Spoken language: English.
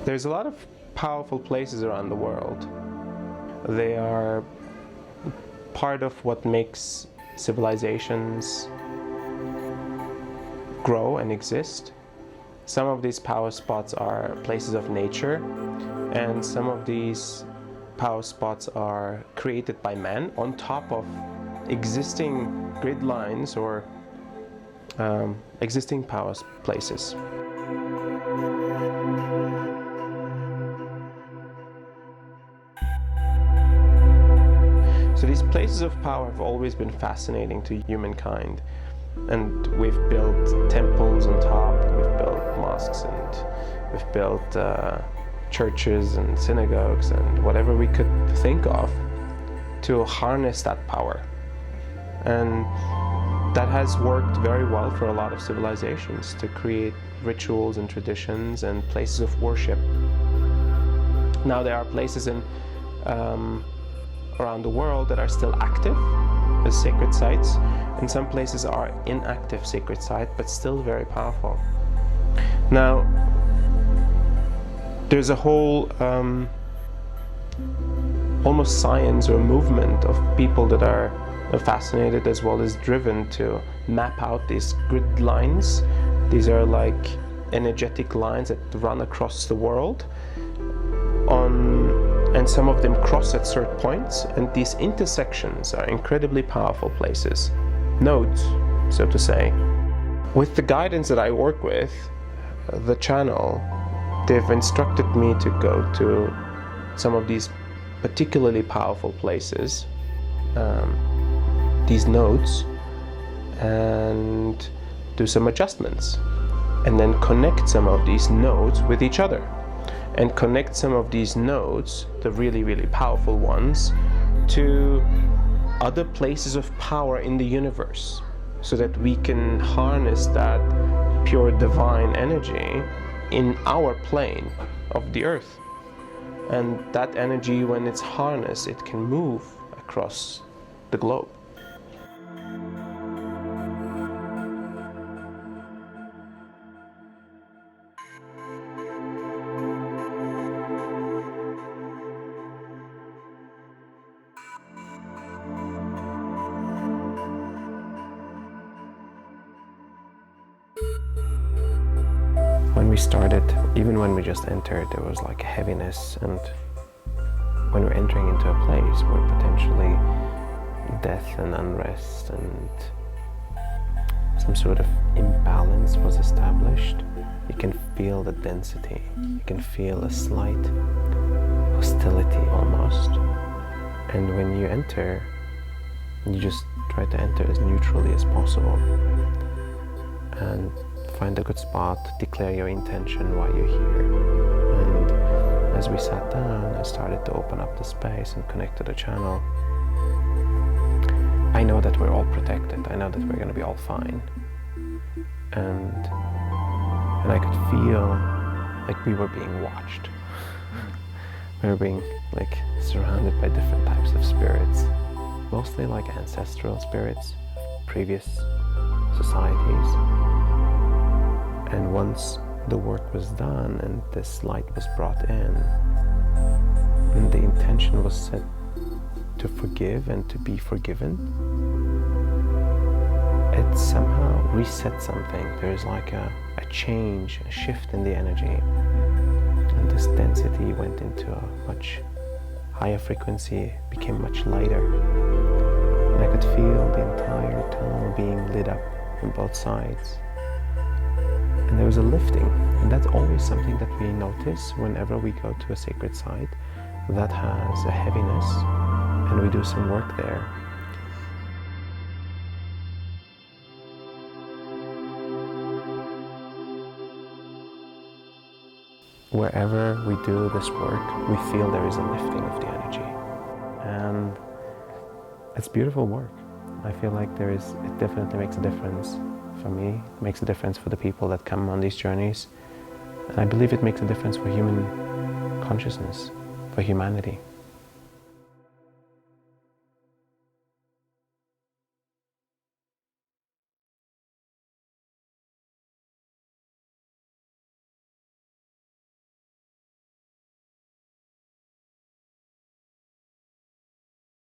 There's a lot of powerful places around the world. They are part of what makes civilizations grow and exist. Some of these power spots are places of nature, and some of these power spots are created by man on top of existing grid lines or existing power places. So these places of power have always been fascinating to humankind, and we've built temples on top, we've built mosques, and we've built churches and synagogues and whatever we could think of to harness that power. And that has worked very well for a lot of civilizations to create rituals and traditions and places of worship. Now there are places in around the world that are still active as sacred sites, and some places are inactive sacred sites but still very powerful. Now there's a whole almost science or movement of people that are fascinated as well as driven to map out these grid lines. These are like energetic lines that run across the world and some of them cross at certain points, and these intersections are incredibly powerful places, nodes, so to say. With the guidance that I work with, the channel, they've instructed me to go to some of these particularly powerful places, these nodes, and do some adjustments, and then connect some of these nodes with each other, and connect some of these nodes, the really powerful ones, to other places of power in the universe, so that we can harness that pure divine energy in our plane of the earth. And that energy, when it's harnessed, it can move across the globe. When we started, even when we just entered, there was like a heaviness, and when we're entering into a place where potentially death and unrest and some sort of imbalance was established, you can feel the density, you can feel a slight hostility almost. And when you enter, you just try to enter as neutrally as possible and find a good spot, declare your intention why you're here. And as we sat down, I started to open up the space and connect to the channel. I know that we're all protected. I know that we're going to be all fine. And I could feel like we were being watched. We were being like surrounded by different types of spirits, mostly like ancestral spirits of previous societies. And once the work was done and this light was brought in, and the intention was set to forgive and to be forgiven, it somehow reset something. There's like a change, a shift in the energy. And this density went into a much higher frequency, became much lighter. And I could feel the entire tunnel being lit up from both sides. And there was a lifting, and that's always something that we notice whenever we go to a sacred site that has a heaviness, and we do some work there. Wherever we do this work, we feel there is a lifting of the energy, and it's beautiful work. I feel like it definitely makes a difference. For me, it makes a difference for the people that come on these journeys. And I believe it makes a difference for human consciousness, for humanity.